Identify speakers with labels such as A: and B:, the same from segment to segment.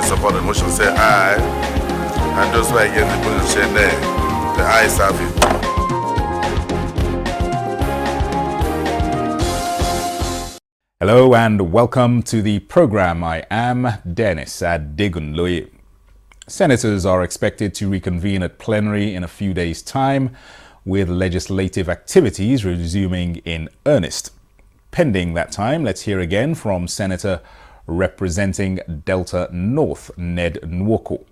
A: in support of the motion say aye. And those who are against the motion say nay. The ayes have it.
B: Hello and welcome to the program. I am Dennis Adegunloye. Senators are expected to reconvene at plenary in a few days' time, with legislative activities resuming in earnest. Pending that time, let's hear again from Senator representing Delta North, Ned Nwoko.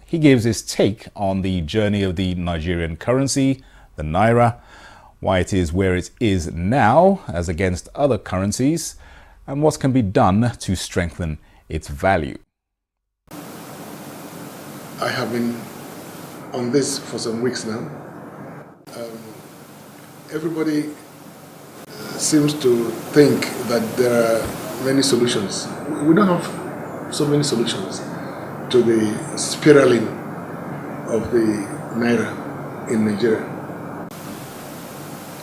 B: He gives his take on the journey of the Nigerian currency, the Naira, why it is where it is now as against other currencies, and what can be done to strengthen its value.
C: I have been on this for some weeks now. Everybody seems to think that there are many solutions. We don't have so many solutions to the spiraling of the Naira in Nigeria.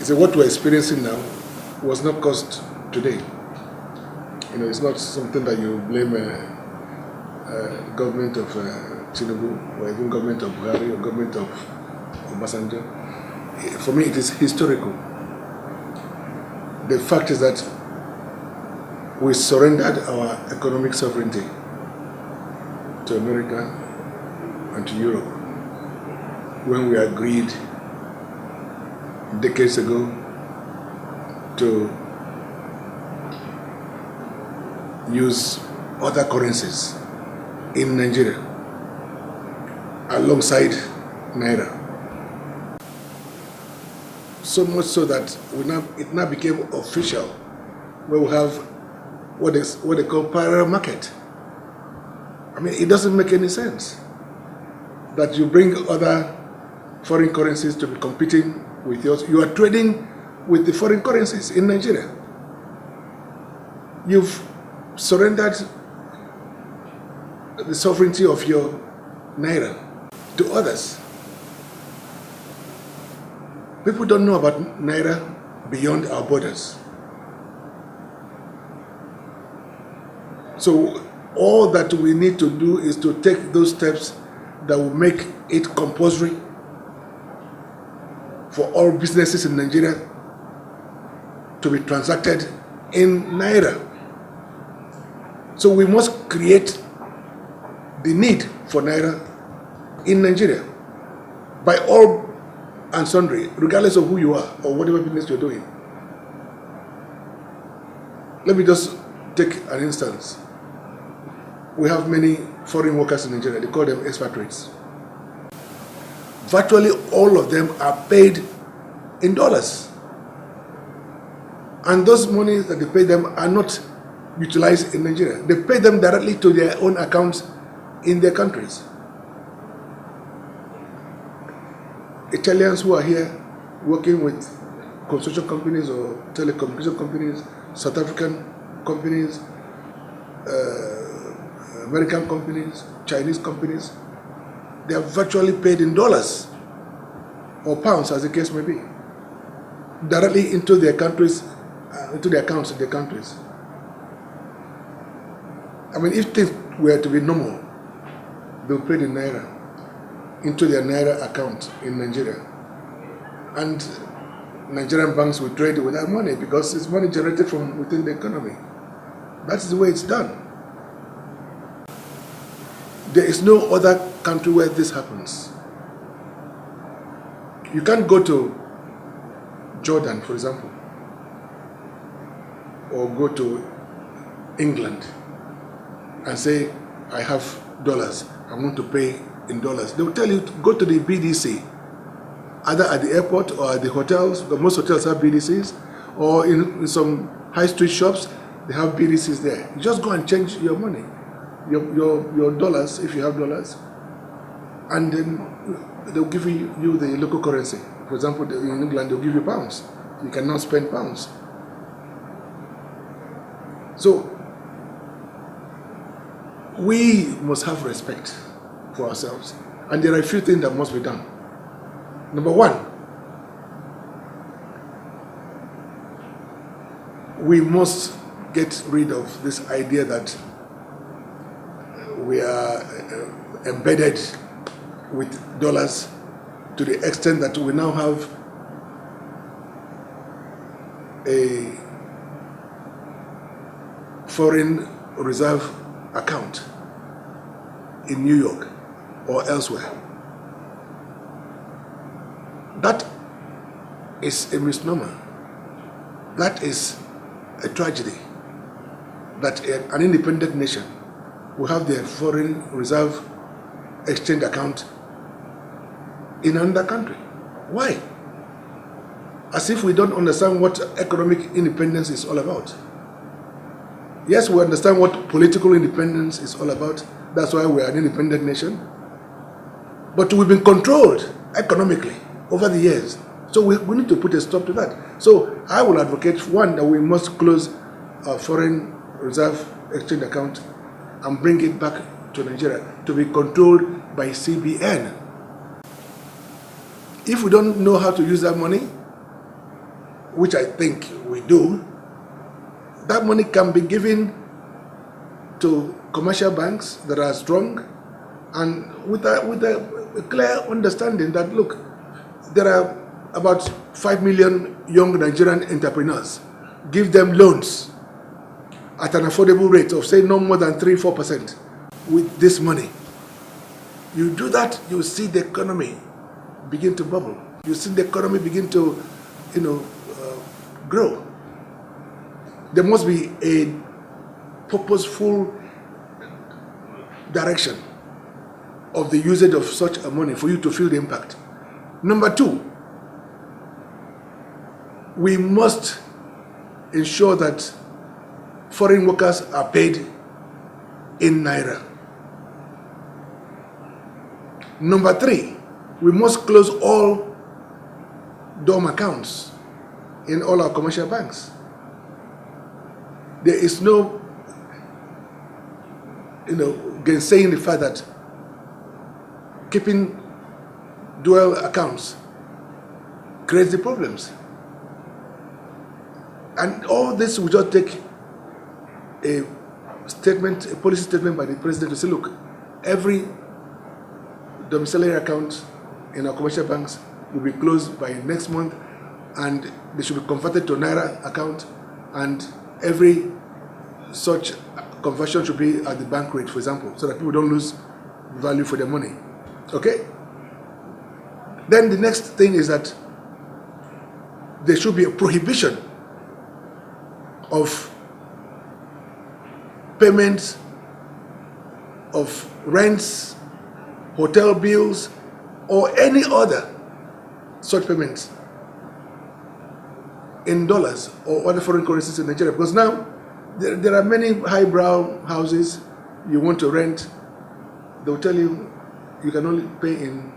C: So what we're experiencing now was not caused today. It's not something that you blame government of Tinubu or even government of Buhari or government of Obasanjo. For me, it is historical. The fact is that we surrendered our economic sovereignty to America and to Europe when we agreed decades ago to use other currencies in Nigeria alongside Naira. So much so that it now became official, where we have what they call parallel market. It doesn't make any sense that you bring other foreign currencies to be competing with yours. You are trading with the foreign currencies in Nigeria. You've surrendered the sovereignty of your Naira to others. People don't know about Naira beyond our borders. So all that we need to do is to take those steps that will make it compulsory for all businesses in Nigeria to be transacted in Naira. So we must create the need for Naira in Nigeria by all and sundry, regardless of who you are or whatever business you're doing. Let me just take an instance. We have many foreign workers in Nigeria. They call them expatriates. Virtually all of them are paid in dollars. And those monies that they pay them are not utilized in Nigeria. They pay them directly to their own accounts in their countries. Italians who are here working with construction companies or telecommunication companies, South African companies, American companies, Chinese companies, they are virtually paid in dollars or pounds, as the case may be, directly into their countries, into their accounts in their countries. If things were to be normal, they'll pay the Naira into their Naira account in Nigeria. And Nigerian banks will trade with that money because it's money generated from within the economy. That's the way it's done. There is no other country where this happens. You can't go to Jordan, for example, or go to England and say, I have dollars, I want to pay in dollars. They will tell you to go to the BDC, either at the airport or at the hotels. Most hotels have BDCs, or in some high street shops, they have BDCs there. You just go and change your money, your dollars, if you have dollars, and then they'll give you the local currency. For example, in England, they'll give you pounds. You cannot spend pounds. So we must have respect for ourselves, and there are a few things that must be done. Number one, we must get rid of this idea that we are embedded with dollars to the extent that we now have a foreign reserve account in New York or elsewhere. That is a misnomer. That is a tragedy that an independent nation will have their foreign reserve exchange account in another country. Why? As if we don't understand what economic independence is all about. Yes, we understand what political independence is all about. That's why we are an independent nation. But we've been controlled economically over the years. So we need to put a stop to that. So I will advocate, one, that we must close our foreign reserve exchange account and bring it back to Nigeria to be controlled by CBN. If we don't know how to use that money, which I think we do, that money can be given to commercial banks that are strong and with a clear understanding that, look, there are about 5 million young Nigerian entrepreneurs. Give them loans at an affordable rate of, say, no more than 3-4% with this money. You do that, you see the economy begin to bubble. You see the economy begin to, grow. There must be a purposeful direction of the usage of such money for you to feel the impact. Number two, we must ensure that foreign workers are paid in Naira. Number three, we must close all dorm accounts in all our commercial banks. There is no, gainsaying the fact that keeping dual accounts creates the problems. And all this will just take a policy statement by the president to say, look, every domiciliary account in our commercial banks will be closed by next month, and they should be converted to Naira account, and every such conversion should be at the bank rate, for example, so that people don't lose value for their money. Okay? Then the next thing is that there should be a prohibition of payments of rents, hotel bills, or any other such payments in dollars or other foreign currencies in Nigeria. Because now there are many highbrow houses you want to rent. They'll tell you you can only pay in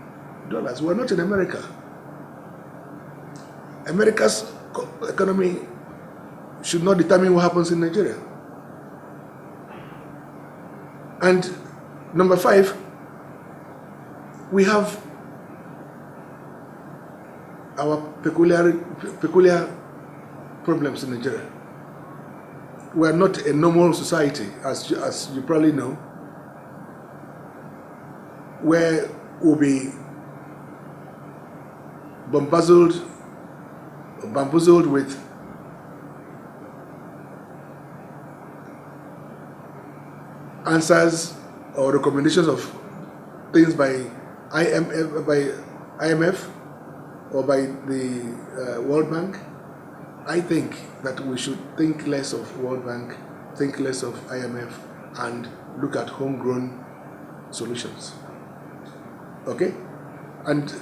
C: dollars. We're not in America. America's economy should not determine what happens in Nigeria. And number five, we have our peculiar problems in Nigeria. We are not a normal society, as you probably know, where we'll be bamboozled with answers or recommendations of things by IMF or by the World Bank. I think that we should think less of World Bank, think less of IMF, and look at homegrown solutions. Okay? And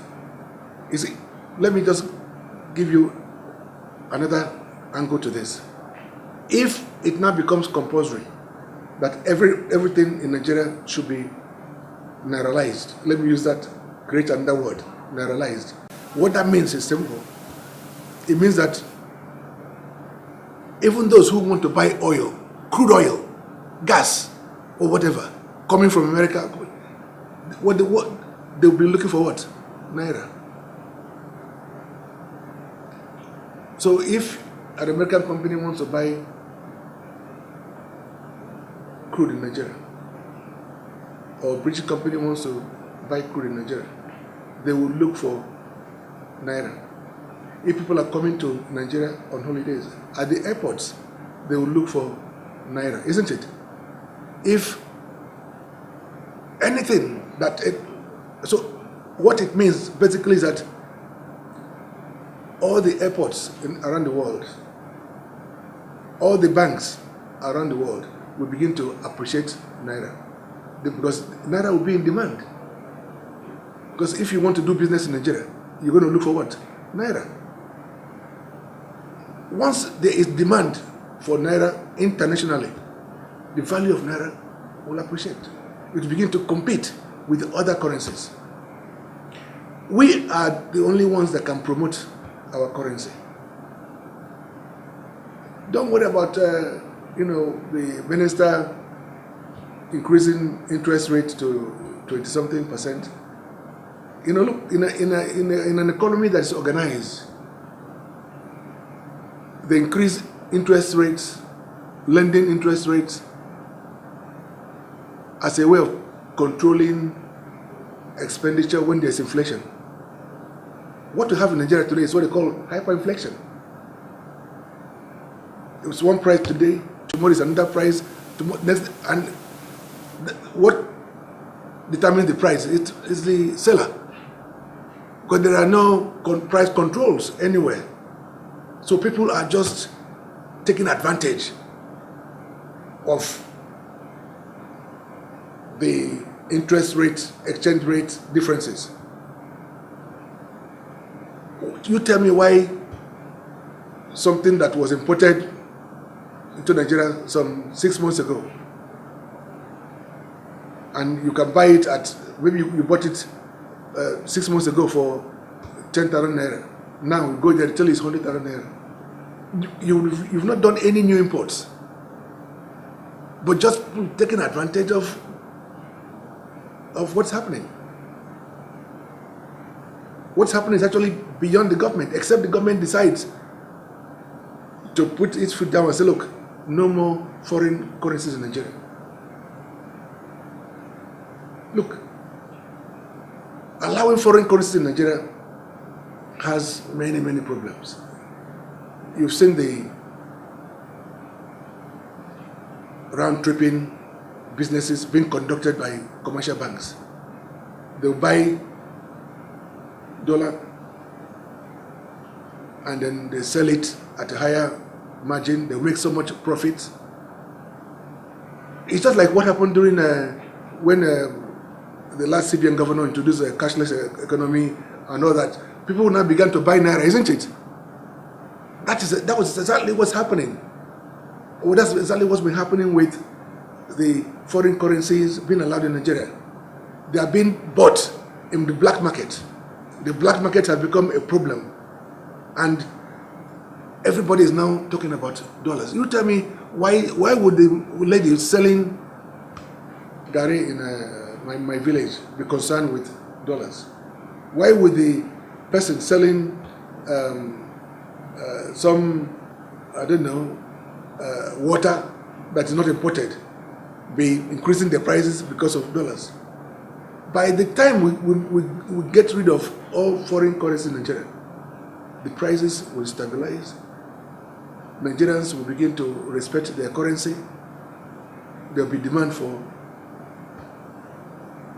C: you see, let me just give you another angle to this. If it now becomes compulsory that everything in Nigeria should be Nairalized, let me use that great another word, Nairalized. What that means is simple. It means that even those who want to buy oil, crude oil, gas, or whatever, coming from America, what they'll be looking for what? Naira. So if an American company wants to buy crude in Nigeria, or British company wants to buy crude in Nigeria, they will look for Naira. If people are coming to Nigeria on holidays, at the airports, they will look for Naira, isn't it? If anything so what it means basically is that all the airports around the world, all the banks around the world will begin to appreciate Naira, because Naira will be in demand. Because if you want to do business in Nigeria, you're going to look for what? Naira. Once there is demand for Naira internationally, the value of Naira will appreciate. It will begin to compete with other currencies. We are the only ones that can promote our currency. Don't worry about the minister increasing interest rate to 20-something%. Look, in an economy that is organized, they increase interest rates, lending interest rates, as a way of controlling expenditure when there's inflation. What we have in Nigeria today is what they call hyperinflation. It's one price today, tomorrow is another price, and what determines the price is the seller. Because there are no price controls anywhere. So people are just taking advantage of the interest rate, exchange rate differences. You tell me why something that was imported into Nigeria some 6 months ago, and you can buy it at, maybe you bought it 6 months ago for 10,000 naira. Now you go there, they tell you it's 100,000 naira. You've not done any new imports, but just taking advantage of what's happening. What's happening is actually beyond the government, except the government decides to put its foot down and say, look, no more foreign currencies in Nigeria. Look, allowing foreign currencies in Nigeria has many, many problems. You've seen the round-tripping businesses being conducted by commercial banks. They'll buy dollar and then they sell it at a higher margin. They make so much profit. It's just like what happened during when the last CBN governor introduced a cashless economy and all that. People now began to buy Naira, isn't it? That was exactly what's happening. Well, that's exactly what's been happening with the foreign currencies being allowed in Nigeria. They are being bought in the black market. The black market has become a problem, and everybody is now talking about dollars. You tell me why would the lady selling gari in my village be concerned with dollars? Why would the person selling some, I don't know, water that is not imported be increasing the prices because of dollars? By the time we get rid of all foreign currency in Nigeria, the prices will stabilize. Nigerians will begin to respect their currency. There will be demand for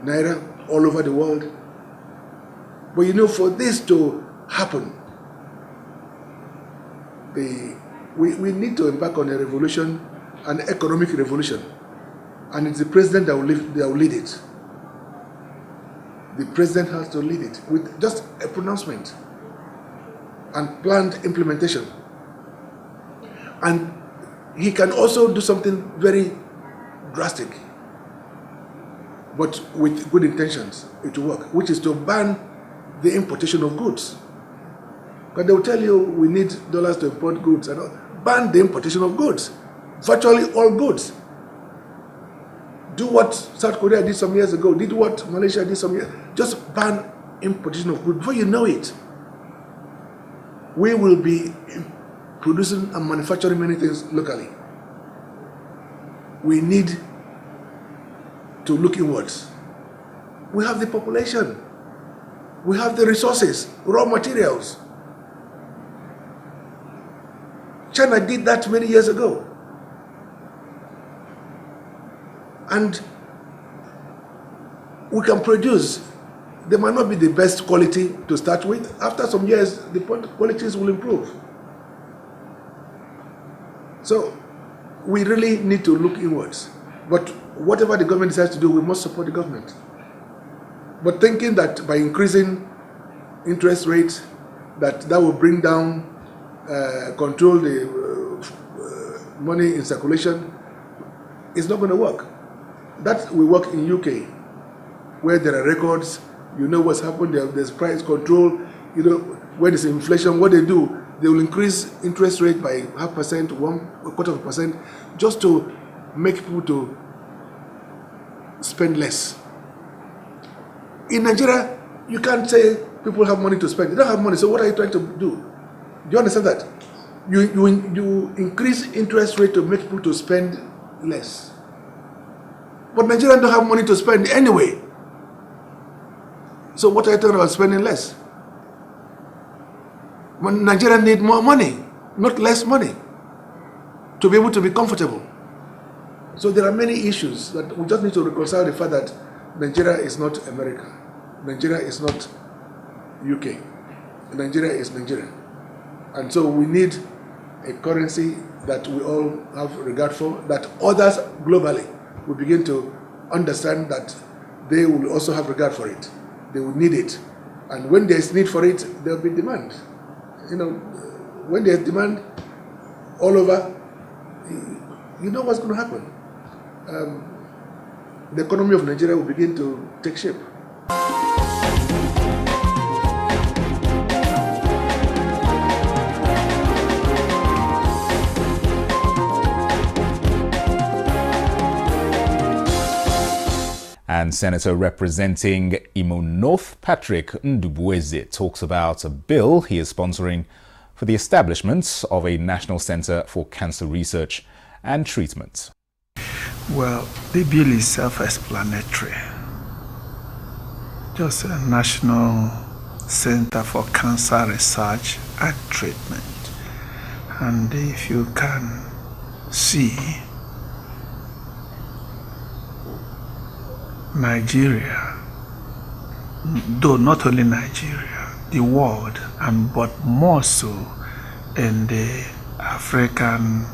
C: Naira all over the world. But for this to happen, we need to embark on a revolution, an economic revolution. And it's the president that will lead it. The president has to lead it with just a pronouncement and planned implementation. And he can also do something very drastic, but with good intentions, it will work, which is to ban the importation of goods. Because they will tell you we need dollars to import goods and all. Ban the importation of goods, virtually all goods. Do what South Korea did some years ago, did what Malaysia did some years. Just ban importation of goods. Before you know it, we will be producing and manufacturing many things locally. We need to look inwards We have the population. We have the resources, raw materials. China did that many years ago. And we can produce. They might not be the best quality to start with. After some years, the qualities will improve. So we really need to look inwards. But whatever the government decides to do, we must support the government. But thinking that by increasing interest rates, that will bring down, control the money in circulation, is not going to work. That will work in UK, where there are records, you know what's happened, there's price control, you know, when there's inflation, what they do, they will increase interest rate by 0.5%, 1/4%, just to make people to spend less. In Nigeria, you can't say people have money to spend. They don't have money, so what are you trying to do? Do you understand that? You increase interest rate to make people to spend less. But Nigerians don't have money to spend anyway. So what are you talking about spending less? When Nigerians need more money, not less money, to be able to be comfortable. So there are many issues that we just need to reconcile the fact that Nigeria is not America. Nigeria is not UK. Nigeria is Nigeria. And so we need a currency that we all have regard for, that others globally will begin to understand that they will also have regard for it. They will need it. And when there's need for it, there will be demand. You know, when there's demand all over, you know what's going to happen. The economy of Nigeria will begin to take shape.
B: And Senator representing Imo North, Patrick Ndubueze, talks about a bill he is sponsoring for the establishment of a National Center for Cancer Research and Treatment.
D: Well, the bill is self-explanatory. Just a National Center for Cancer Research and Treatment. And if you can see, Nigeria, though not only Nigeria, the world, but more so in the African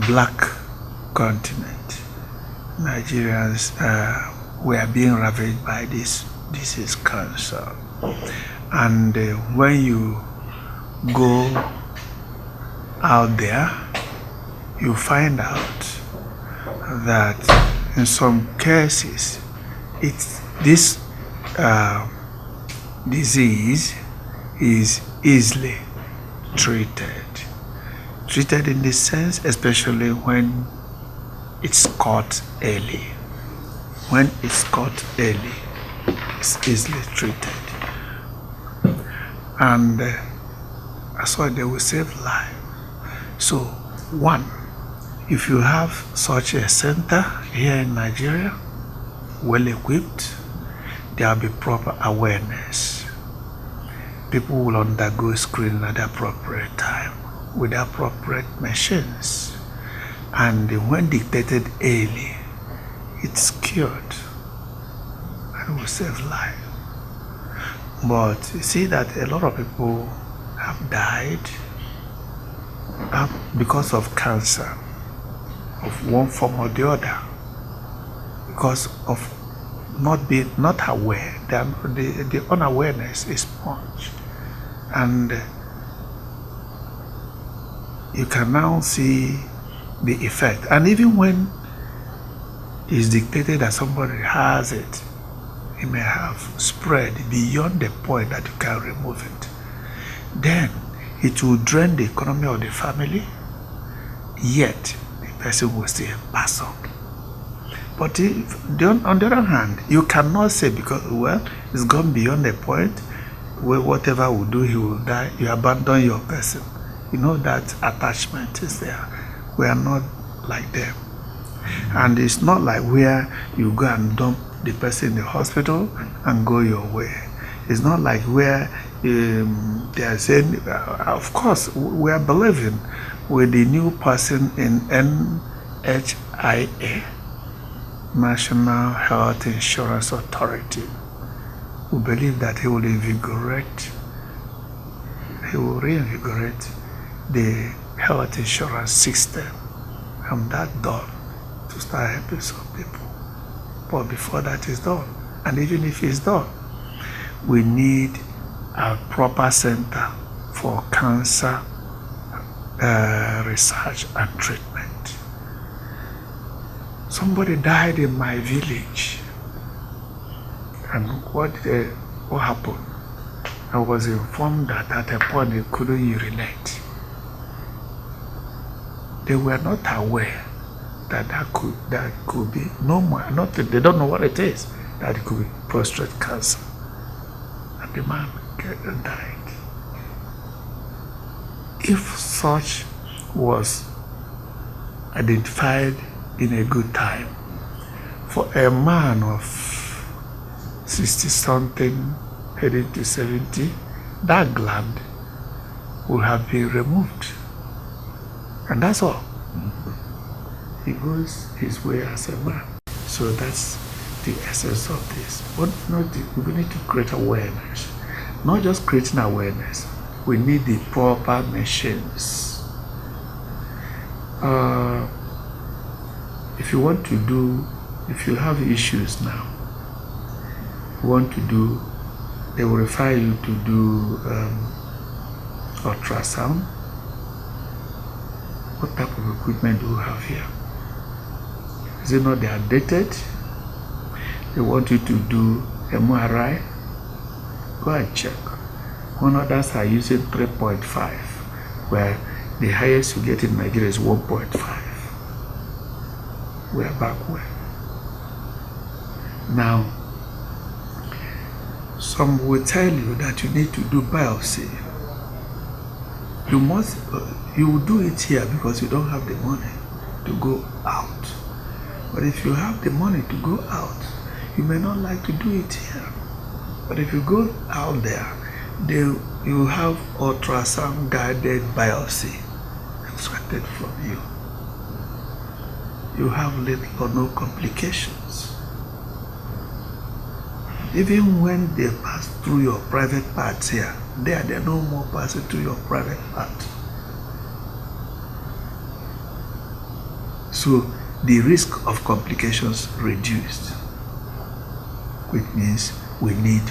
D: black continent, Nigerians were being ravaged by this disease, cancer. And when you go out there, you find out that in some cases, this disease is easily treated. Treated in this sense, especially when it's caught early. When it's caught early, it's easily treated. And that's why they will save life. So, one, if you have such a center here in Nigeria, well equipped, there will be proper awareness. People will undergo screening at the appropriate time with appropriate machines. And when detected early, it's cured and will save life. But you see that a lot of people have died because of cancer, of one form or the other, because of not aware. The unawareness is much, and you can now see the effect. And even when it's dictated that somebody has it, it may have spread beyond the point that you can remove it. Then it will drain the economy of the family, yet the person will still pass on. But on the other hand, you cannot say because, well, it's gone beyond the point where whatever will do, he will die. You abandon your person. You know that attachment is there. We are not like them. And it's not like where you go and dump the person in the hospital and go your way. It's not like where they are saying, of course, we are believing with the new person in NHIA, National Health Insurance Authority. We believe that he will reinvigorate the health insurance system, and that done to start helping some people. But before that is done, and even if it's done, we need a proper center for cancer research and treatment. Somebody died in my village, and what happened? I was informed that at a point they couldn't urinate. They were not aware that could be no more. They don't know what it is. That it could be prostate cancer, and the man died. If such was identified in a good time, for a man of 60-something heading to 70, that gland would have been removed. And that's all. He goes his way as a man. So that's the essence of this. But we need to create awareness. Not just creating awareness, we need the proper machines. If you have issues now, they will refer you to do ultrasound. What type of equipment do you have here? Is it not they are dated? They want you to do MRI. Go and check. When others are using 3.5, where the highest you get in Nigeria is 1.5. We are backward. Now, some will tell you that you need to do biopsy. You will do it here because you don't have the money to go out. But if you have the money to go out, you may not like to do it here. But if you go out there, you have ultrasound guided biopsy extracted from you. You have little or no complications. Even when they pass through your private parts here, they're no more passing through your private part. So the risk of complications reduced, which means we need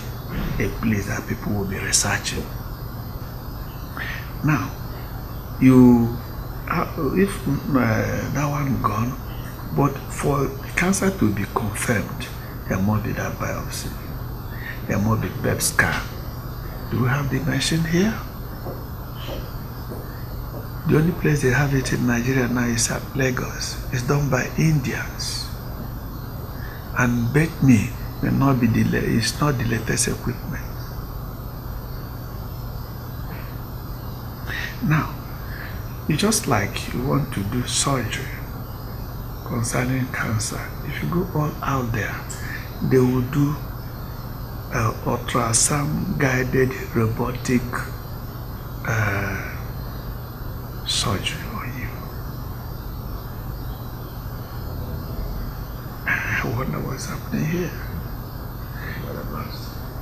D: a place that people will be researching. Now, if that one gone, but for cancer to be confirmed, there must be that biopsy. There must be PET scan. Do we have the machine here? The only place they have it in Nigeria now is at Lagos. It's done by Indians. And bet me, it's not the latest equipment. Now, it's just like you want to do surgery concerning cancer. If you go all out there, they will do ultrasound guided robotic surgery on you. I wonder what's happening here.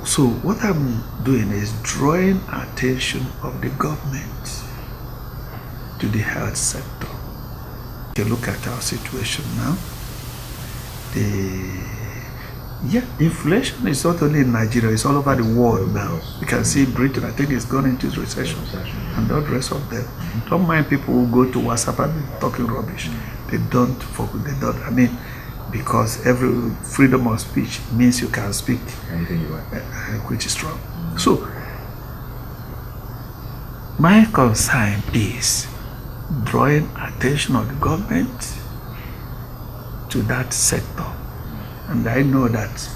D: So what I'm doing is drawing attention of the government to the health sector. If you look at our situation now, the inflation is not only in Nigeria, it's all over the world now. You can see Britain, I think it's gone into recession, and the rest of them. Don't mind people who go to WhatsApp and be talking rubbish. They don't focus, because every freedom of speech means you can speak anything you want, which is wrong. So, my concern is drawing attention of the government to that sector. And I know that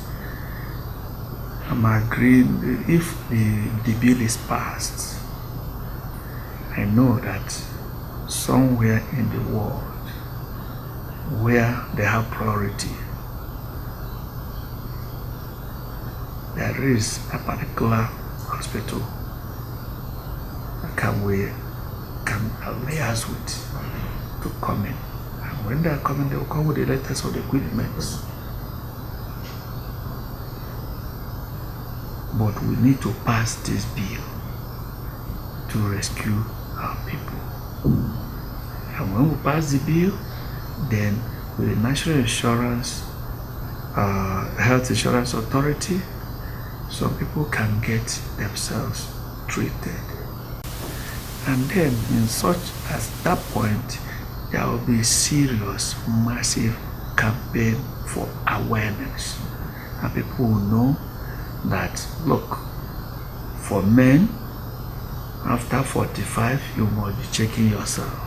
D: I'm agreeing, if the bill is passed, I know that somewhere in the world where they have priority, there is a particular hospital we can liaise with to come in. And when they are coming, they will come with the letters of the equipment. But we need to pass this bill to rescue our people. And when we pass the bill, then with the National Insurance, Health Insurance Authority, some people can get themselves treated. And then in such as that point, there will be serious, massive campaign for awareness. And people will know that, look, for men, after 45, you must be checking yourself.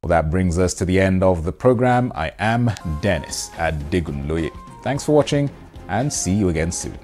B: Well, that brings us to the end of the program. I am Dennis Adigunloye. Thanks for watching and see you again soon.